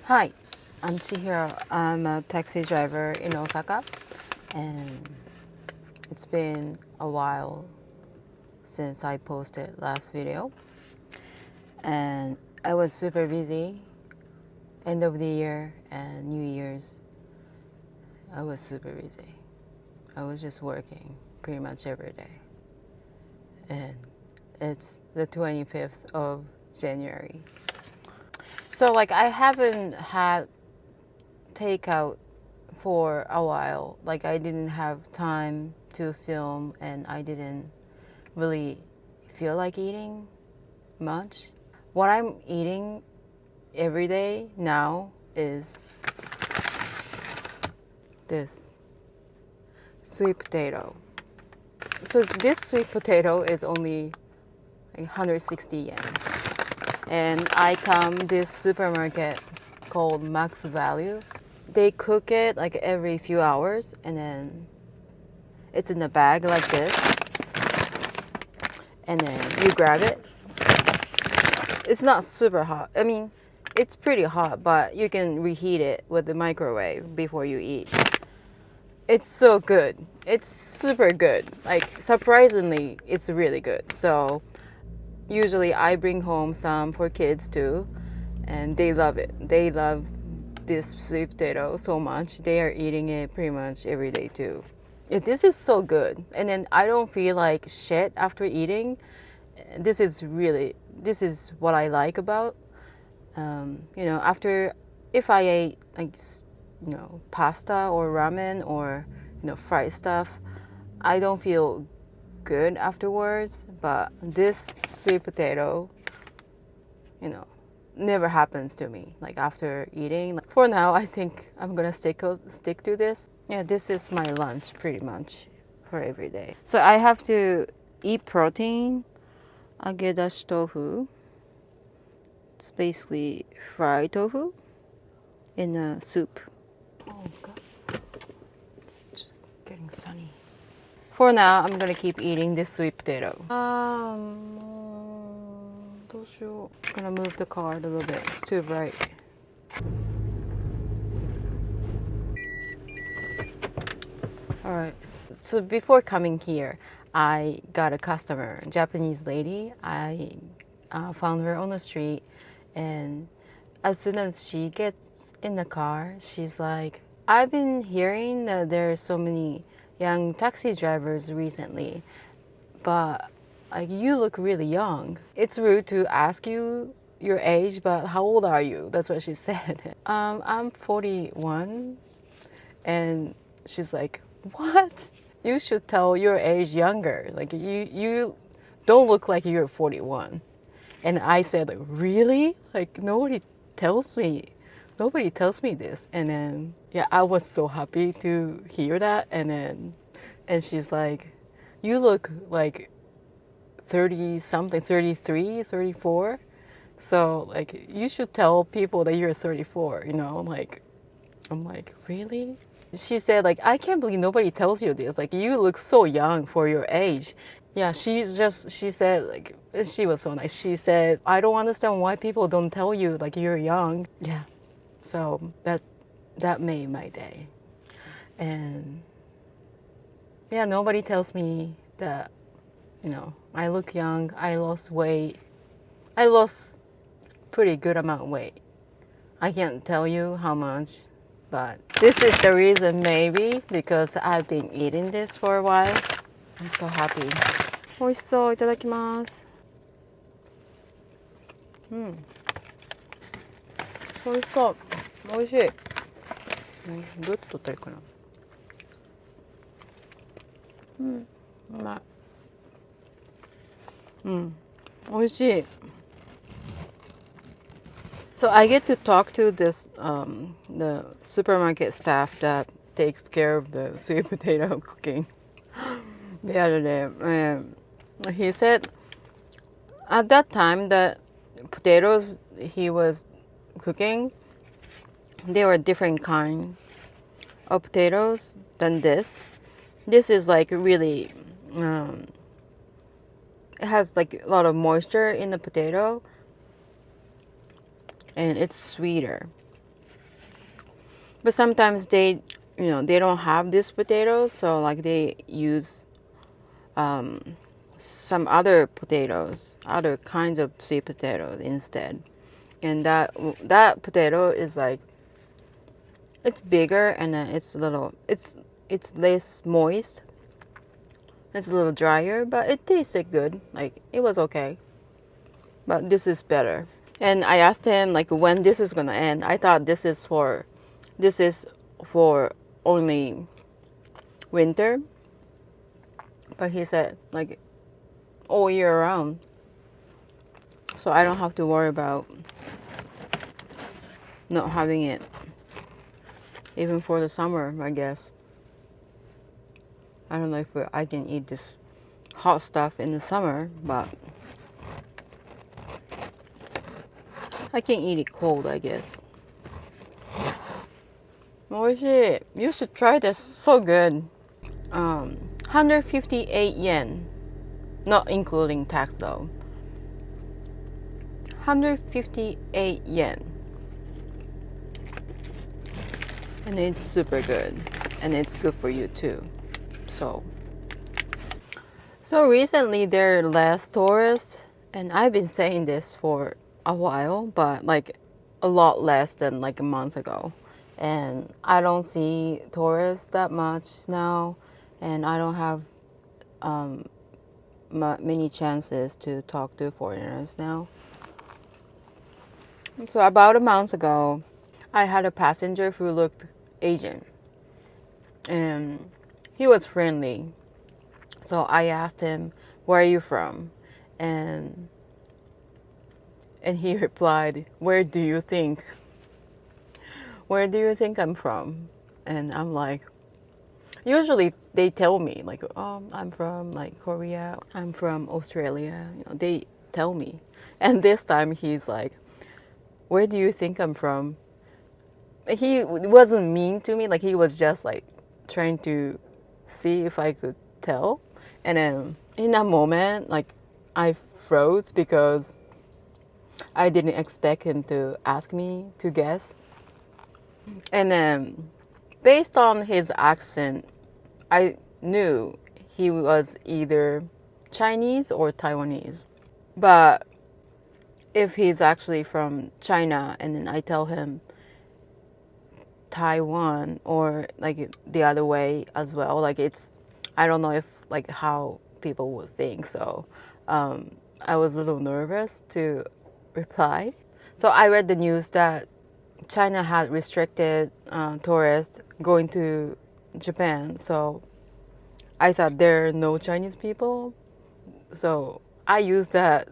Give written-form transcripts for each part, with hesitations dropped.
Hi, I'm Chihiro. I'm a taxi driver in Osaka, and it's been a while since I posted last video. And I was super busy. End of the year and New Year's, I was super busy. I was just working pretty much every day. And it's the 25th of January. So like I haven't had takeout for a while. Like I didn't have time to film and I didn't really feel like eating much. What I'm eating every day now is this sweet potato. So this sweet potato is only 160 yen. And I come this supermarket called Max Value. They cook it like every few hours and then it's in a bag like this. And then you grab it. It's not super hot. I mean, it's pretty hot, but you can reheat it with the microwave before you eat. It's so good. It's super good. Like, surprisingly, it's really good. So, usually I bring home some for kids too, and they love it. They love this sweet potato so much. They are eating it pretty much every day too. This is so good. And then I don't feel like shit after eating. This is what I like about, after, if I ate like, pasta or ramen or, fried stuff, I don't feel good afterwards. But this sweet potato, you know, never happens to me like after eating. Like, for now, I think I'm gonna stick to this. Yeah, this is my lunch pretty much for every day. So I have to eat protein, agedashi tofu. It's basically fried tofu in a soup. Oh god, it's just getting sunny. For now, I'm gonna keep eating this sweet potato. どうしよう. I'm gonna move the car a little bit. It's too bright. All right. So before coming here, I got a customer, a Japanese lady. I found her on the street, and as soon as she gets in the car, she's like, I've been hearing that there are so many young taxi drivers recently, but like you look really young. It's rude to ask you your age, but how old are you? That's what she said. I'm 41, and she's like, what? You should tell your age younger. Like you don't look like you're 41. And I said, like, really? Like tells me, nobody tells me this. And then, yeah, I was so happy to hear that. And she's like, you look like 30 something, 33, 34. So like, you should tell people that you're 34, like, I'm like, really? She said, like, I can't believe nobody tells you this. Like, you look so young for your age. Yeah, she said, like, she was so nice. She said, I don't understand why people don't tell you, like, you're young. Yeah. So that made my day. And yeah, nobody tells me that, I look young. I lost weight. I lost pretty good amount of weight. I can't tell you how much, but this is the reason, maybe because I've been eating this for a while. I'm so happy. 美味しそう。いただきます。うん。美味しそう。美味しい。どうやって取ったらいいかな。うん。うまい。うん。美味しい。So I get to talk to this the supermarket staff that takes care of the sweet potato cooking the other day. And he said at that time the potatoes he was cooking, they were different kind of potatoes than this. This is like really it has like a lot of moisture in the potato and it's sweeter. But sometimes they don't have these potatoes, so like they use some other potatoes, other kinds of sweet potatoes instead. And that potato is like it's bigger and it's less moist. It's a little drier, but it tasted good. Like it was okay. But this is better. And I asked him like when this is gonna end. I thought this is for only winter, but he said like all year round. So I don't have to worry about not having it even for the summer, I guess. I don't know if I can eat this hot stuff in the summer, but I can eat it cold, I guess. Oishii. You should try this. So good. 158 yen. Not including tax though. 158 yen. And it's super good. And it's good for you too. So recently there are less tourists, and I've been saying this for a while, but like a lot less than like a month ago. And I don't see tourists that much now, and I don't have many chances to talk to foreigners now. So about a month ago, I had a passenger who looked Asian, and he was friendly. So I asked him, "Where are you from?" And he replied, "Where do you think? Where do you think I'm from?" And I'm like, usually they tell me like, "Oh, I'm from like Korea. I'm from Australia." You know, they tell me. And this time he's like, "Where do you think I'm from?" He wasn't mean to me. Like he was just like trying to see if I could tell. And then in that moment, like I froze because I didn't expect him to ask me to guess. And then based on his accent, I knew he was either Chinese or Taiwanese. But if he's actually from China and then I tell him Taiwan or like the other way as well, like I don't know if like how people would think. So I was a little nervous to reply. So I read the news that China had restricted tourists going to Japan. So I thought there are no Chinese people. So I used that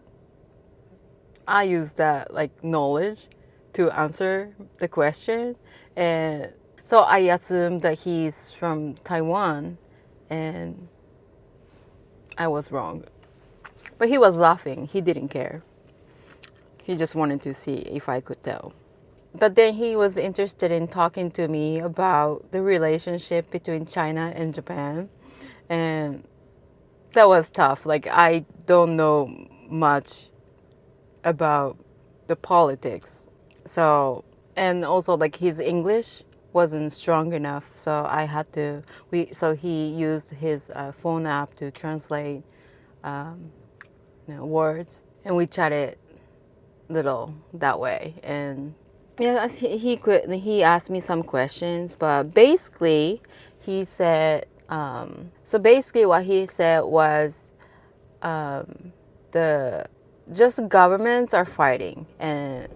like knowledge to answer the question. And so I assumed that he's from Taiwan, and I was wrong. But he was laughing. He didn't care. He just wanted to see if I could tell. But then he was interested in talking to me about the relationship between China and Japan. And that was tough. Like, I don't know much about the politics. So, and also, like, his English wasn't strong enough. So so he used his phone app to translate words. And we chatted little that way. And yeah, he asked me some questions, but basically he said so basically what he said was the just governments are fighting, and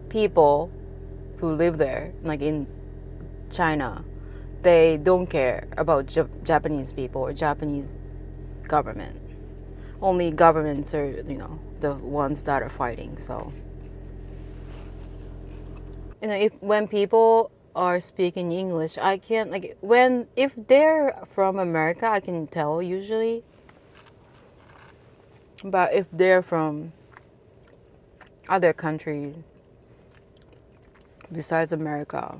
people who live there, like in China, they don't care about Japanese people or Japanese government. Only governments are, the ones that are fighting. So if when people are speaking English, I can't like when if they're from America, I can tell usually. But if they're from other countries besides America,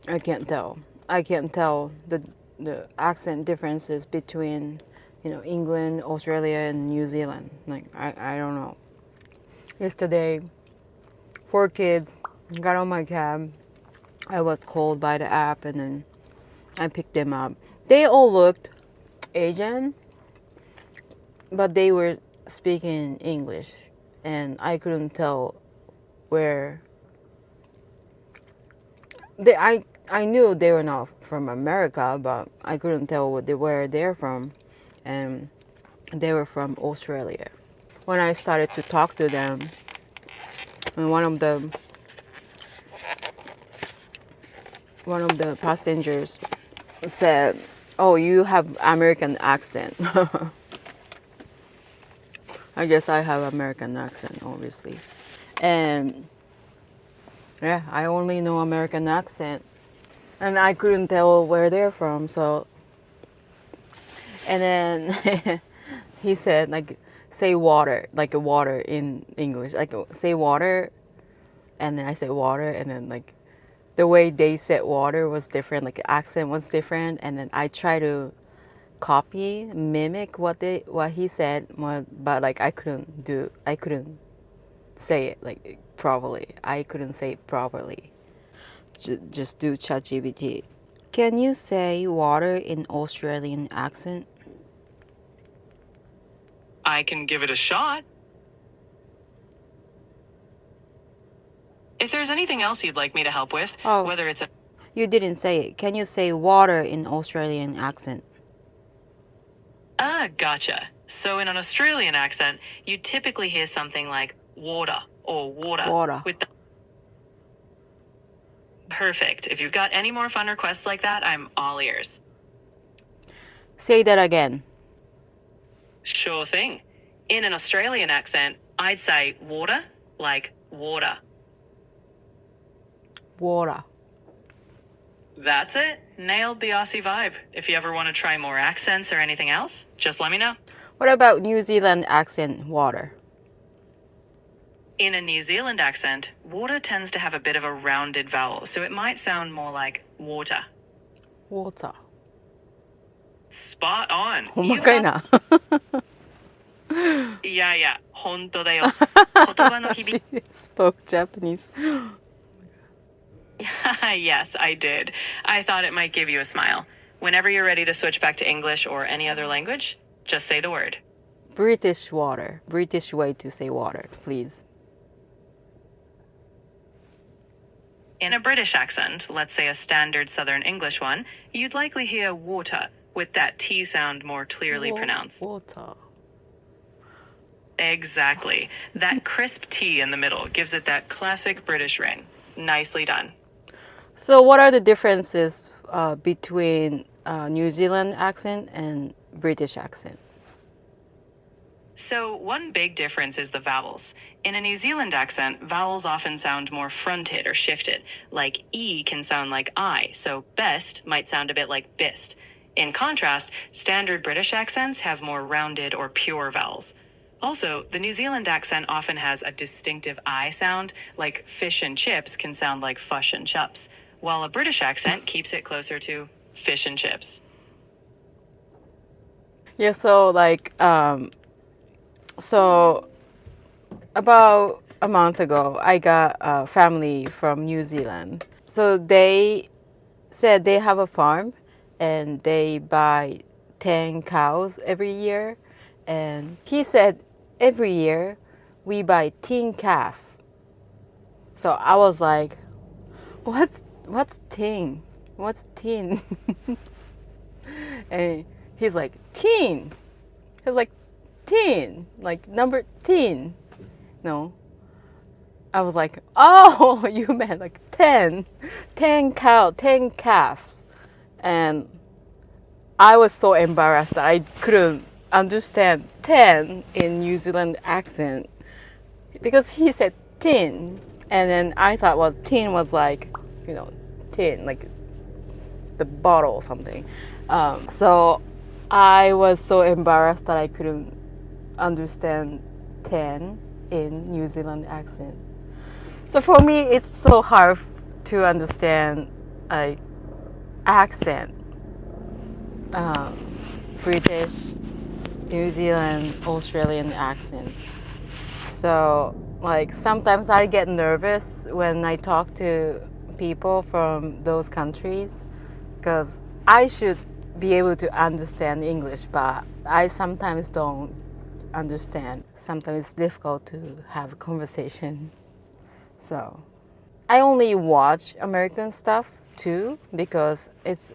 I can't tell. I can't tell the accent differences between England, Australia, and New Zealand. Like I don't know. Yesterday Four kids, got on my cab. I was called by the app and then I picked them up. They all looked Asian, but they were speaking English and I couldn't tell where I knew they were not from America, but I couldn't tell where they're from, and they were from Australia. When I started to talk to them, and one of the passengers said, "Oh, you have American accent." I guess I have American accent, obviously, and yeah, I only know American accent, and I couldn't tell where they're from. So, and then he said like, say water, like a water in English, like say water, and then I said water, and then like the way they said water was different, like the accent was different, and then I try to copy, mimic what he said, but like I couldn't say it like properly. I couldn't say it properly. Just do ChatGPT. Can you say water in Australian accent? I can give it a shot. If there's anything else you'd like me to help with, Oh, whether it's a... you didn't say it. Can you say water in Australian accent? Ah, gotcha. So in an Australian accent, you typically hear something like water or water. Water. With the... Perfect. If you've got any more fun requests like that, I'm all ears. Say that again. Sure thing. In an Australian accent, I'd say water, like water. Water. That's it. Nailed the Aussie vibe. If you ever want to try more accents or anything else, just let me know. What about New Zealand accent water? In a New Zealand accent, water tends to have a bit of a rounded vowel, so it might sound more like water. Water. Spot on. ほんまかいな。いやいや、本当だよ。言葉の響き。She spoke Japanese. Yes, I did. I thought it might give you a smile. Whenever you're ready to switch back to English or any other language, just say the word. British water. British way to say water, please. In a British accent, let's say a standard Southern English one, you'd likely hear water, with that T sound more clearly pronounced. Water. Exactly. That crisp T in the middle gives it that classic British ring. Nicely done. So what are the differences between New Zealand accent and British accent? So, one big difference is the vowels. In a New Zealand accent, vowels often sound more fronted or shifted. Like E can sound like I, so best might sound a bit like bist. In contrast, standard British accents have more rounded or pure vowels. Also, the New Zealand accent often has a distinctive I sound, like fish and chips can sound like fush and chups, while a British accent keeps it closer to fish and chips. Yeah, so like so about a month ago, I got a family from New Zealand. So they said they have a farm and they buy 10 cows every year. And he said every year we buy 10 calf. So I was like, what's 10? What's 10? And he's like, 10. He's like, 10, like number 10. No. I was like, oh, you meant like 10. 10 calves. And I was so embarrassed that I couldn't understand 10 in New Zealand accent because he said tin, and then I thought was tin was like, tin, like the bottle or something. So I was so embarrassed that I couldn't understand 10 in New Zealand accent. So for me, it's so hard to understand like accent. British, New Zealand, Australian accent. So Like sometimes I get nervous when I talk to people from those countries because I should be able to understand English, but I sometimes don't understand. Sometimes it's difficult to have a conversation. So I only watch American stuff too because it's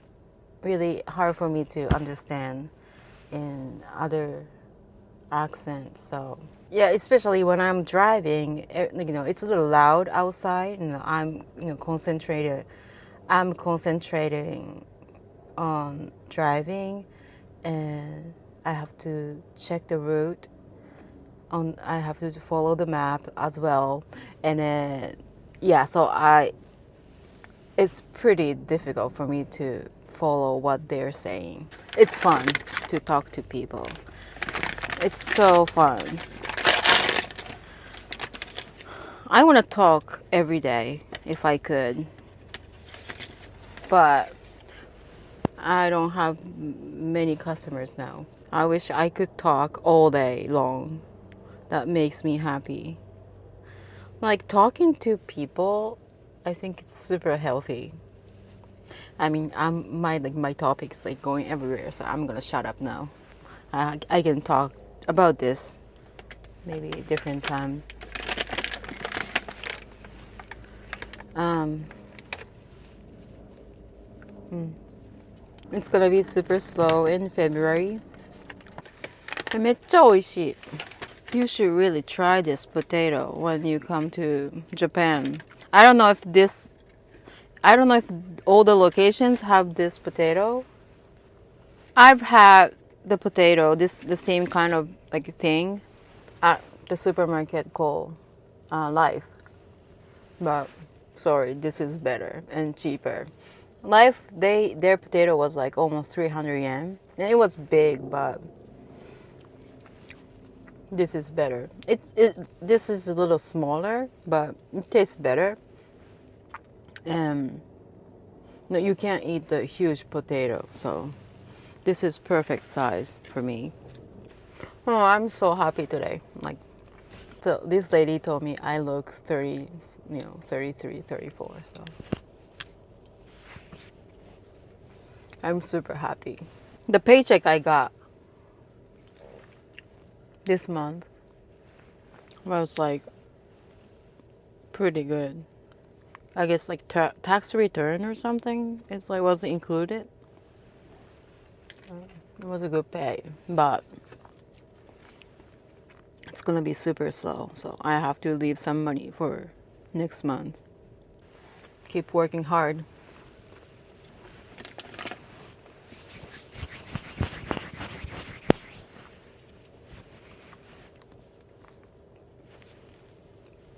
really hard for me to understand in other accents. So yeah, especially when I'm driving, it's a little loud outside. I'm concentrated. I'm concentrating on driving, and I have to check the route. I have to follow the map as well, and then yeah, so it's pretty difficult for me to follow what they're saying. It's fun to talk to people. It's so fun. I want to talk every day if I could, but I don't have many customers now. I wish I could talk all day long. That makes me happy. Like talking to people, I think it's super healthy. I mean, my topic's like going everywhere, so I'm gonna shut up now. I can talk about this maybe a different time. Um, it's gonna be super slow in February. めっちゃ美味しい. You should really try this potato when you come to Japan. I don't know if this I don't know if all the locations have this potato. I've had the potato, the same kind of like thing at the supermarket called Life. But sorry, this is better and cheaper. Life, their potato was like almost 300 yen. And it was big, but this is better. This is a little smaller, but it tastes better. No, you can't eat the huge potato, so this is perfect size for me. Oh, I'm so happy today. Like, so this lady told me I look 30, 33, 34. So I'm super happy. The paycheck I got this month was like pretty good. I guess like tax return or something. It's like was included. It was a good pay, but it's gonna be super slow. So I have to leave some money for next month. Keep working hard.